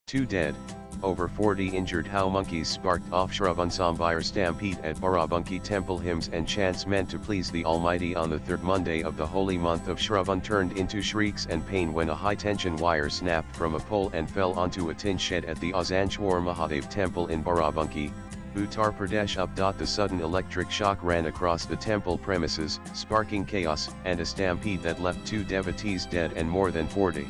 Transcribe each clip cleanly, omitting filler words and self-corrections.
2 dead, over 40 injured. How monkeys sparked off Shravan Somvaar Stampede at Barabanki temple. Hymns and chants meant to please the Almighty on the third Monday of the holy month of Shravan turned into shrieks and pain when a high-tension wire snapped from a pole and fell onto a tin shed at the Azanchwar Mahadev temple in Barabanki, Uttar Pradesh. The sudden electric shock ran across the temple premises, sparking chaos and a stampede that left 2 devotees dead and more than 40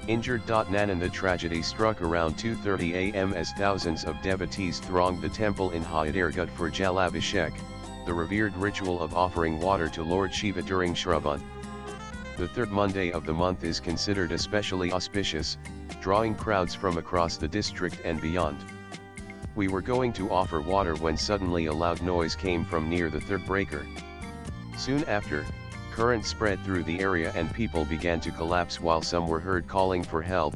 injured. The tragedy struck around 2:30 am as thousands of devotees thronged the temple in Hyderabad for Jalabhishek, the revered ritual of offering water to Lord Shiva during Shravan. The third Monday of the month is considered especially auspicious, drawing crowds from across the district and beyond. We were going to offer water when suddenly a loud noise came from near the third breaker. Soon after, current spread through the area and people began to collapse while some were heard calling for help,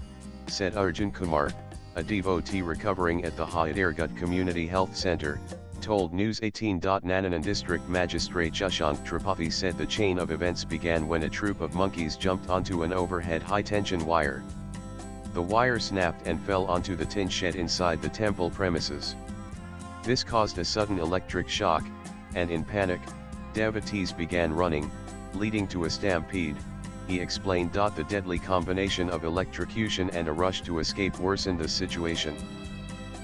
said Arjun Kumar, a devotee recovering at the Hyderabad Community Health Center, told News 18. Nananan District Magistrate Shashank Tripathi said the chain of events began when a troop of monkeys jumped onto an overhead high-tension wire. The wire snapped and fell onto the tin shed inside the temple premises. This caused a sudden electric shock, and in panic, devotees began running, leading to a stampede, he explained. The deadly combination of electrocution and a rush to escape worsened the situation.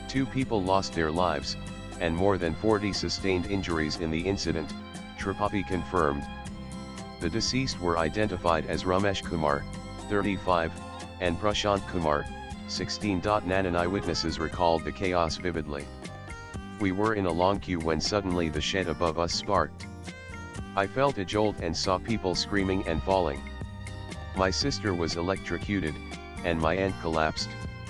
2 people lost their lives, and more than 40 sustained injuries in the incident, Tripathi confirmed. The deceased were identified as Ramesh Kumar, 35, and Prashant Kumar, 16. Nanan eyewitnesses recalled the chaos vividly. We were in a long queue when suddenly the shed above us sparked. I felt a jolt and saw people screaming and falling. My sister was electrocuted, and my aunt collapsed,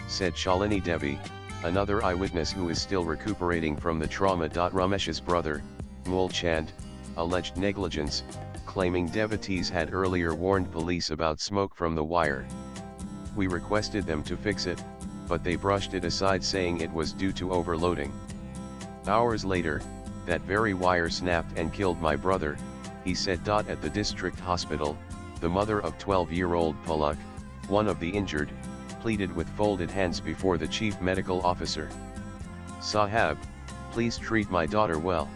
said Shalini Devi, another eyewitness who is still recuperating from the trauma. Ramesh's brother, Mool Chand, alleged negligence, claiming devotees had earlier warned police about smoke from the wire. We requested them to fix it, but they brushed it aside saying it was due to overloading. Hours later, that very wire snapped and killed my brother, he said. At the district hospital, the mother of 12-year-old Palak, one of the injured, pleaded with folded hands before the chief medical officer. Sahab, please treat my daughter well.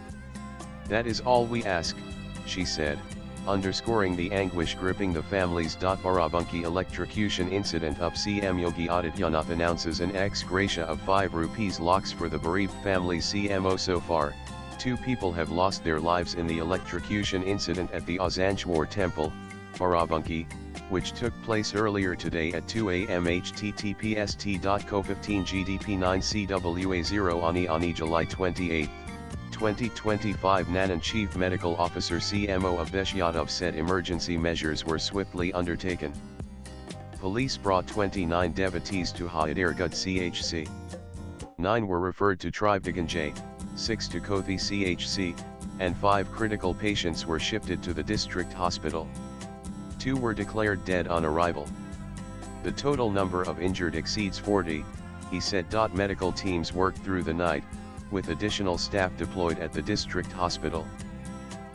That is all we ask, she said, underscoring the anguish gripping the families. Barabanki electrocution incident up. CM Yogi Adityanath announces an ex gratia of 5 rupees lakhs for the bereaved families. CMO so far, 2 people have lost their lives in the electrocution incident at the Azanchwar temple, Barabanki, which took place earlier today at 2 am. https://t.co15 gdp 9 cwa 0 ani July 28, 2025. Nanan Chief Medical Officer CMO Avdesh Yadav said emergency measures were swiftly undertaken. Police brought 29 devotees to Hyderabad CHC. 9 were referred to Tribeganj, 6 to Kothi CHC, and 5 critical patients were shifted to the district hospital. 2 were declared dead on arrival. The total number of injured exceeds 40, he said. Medical teams worked through the night, with additional staff deployed at the district hospital.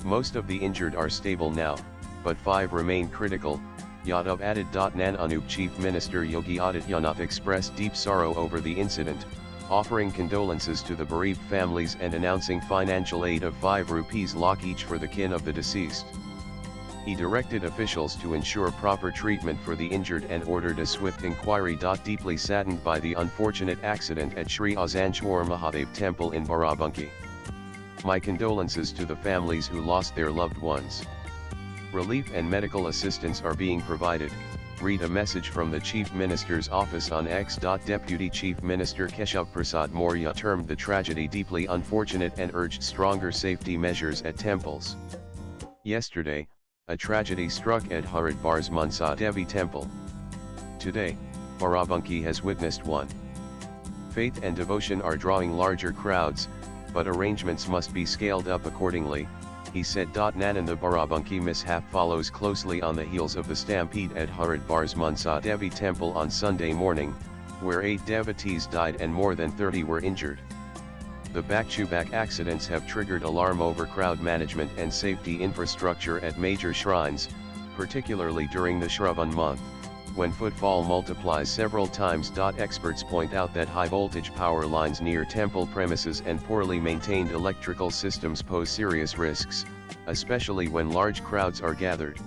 Most of the injured are stable now, but 5 remain critical, Yadav added. Nan Anup Chief Minister Yogi Adityanath expressed deep sorrow over the incident, offering condolences to the bereaved families and announcing financial aid of 5 rupees lakh each for the kin of the deceased. He directed officials to ensure proper treatment for the injured and ordered a swift inquiry. Deeply saddened by the unfortunate accident at Sri Azanchwar Mahadev Temple in Barabanki. My condolences to the families who lost their loved ones. Relief and medical assistance are being provided, read a message from the Chief Minister's office on X. Deputy Chief Minister Keshav Prasad Maurya termed the tragedy deeply unfortunate and urged stronger safety measures at temples. Yesterday, a tragedy struck at Haridwar's Mansa Devi temple. Today, Barabanki has witnessed one. Faith and devotion are drawing larger crowds, but arrangements must be scaled up accordingly, he said. Nanan the Barabanki mishap follows closely on the heels of the stampede at Haridwar's Mansa Devi temple on Sunday morning, where 8 devotees died and more than 30 were injured. The back-to-back accidents have triggered alarm over crowd management and safety infrastructure at major shrines, particularly during the Shravan month. when footfall multiplies several times. Experts point out that high-voltage power lines near temple premises and poorly maintained electrical systems pose serious risks, especially when large crowds are gathered.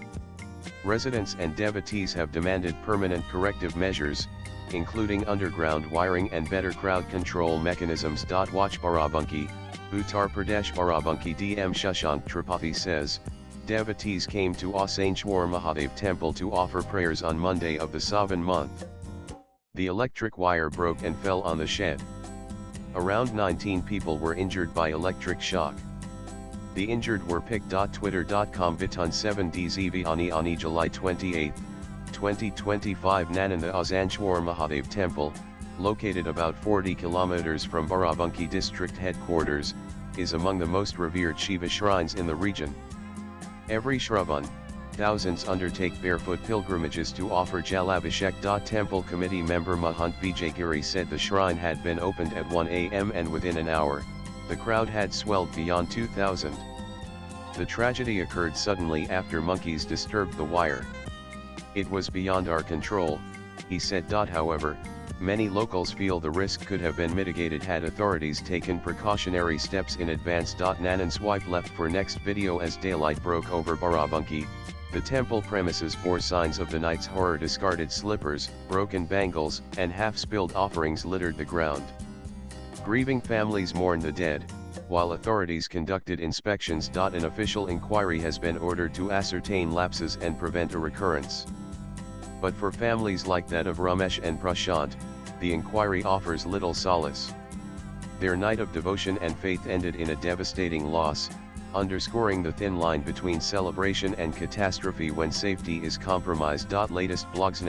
Residents and devotees have demanded permanent corrective measures, including underground wiring and better crowd control mechanisms. Watch Barabanki, Uttar Pradesh. Barabanki DM Shashank Tripathi says, devotees came to Asanchwar Mahadev temple to offer prayers on Monday of the Savan month. The electric wire broke and fell on the shed. Around 19 people were injured by electric shock. The injured were picked. Twitter.com Vitun 7 DZV Ani July 28, 2025. Nananda Asanchwar Mahadev temple, located about 40 kilometers from Barabanki district headquarters, is among the most revered Shiva shrines in the region. Every Shravan, thousands undertake barefoot pilgrimages to offer Jalabhishek. Temple committee member Mahant Vijayagiri said the shrine had been opened at 1 a.m. and within an hour, the crowd had swelled beyond 2,000. The tragedy occurred suddenly after monkeys disturbed the wire. It was beyond our control, he said. However, many locals feel the risk could have been mitigated had authorities taken precautionary steps in advance. Nanan swipe left for next video. As daylight broke over Barabanki, the temple premises bore signs of the night's horror. Discarded slippers, broken bangles, and half-spilled offerings littered the ground. Grieving families mourn the dead, while authorities conducted inspections. An official inquiry has been ordered to ascertain lapses and prevent a recurrence. But for families like that of Ramesh and Prashant, the inquiry offers little solace. Their night of devotion and faith ended in a devastating loss, underscoring the thin line between celebration and catastrophe when safety is compromised. Latest blogs.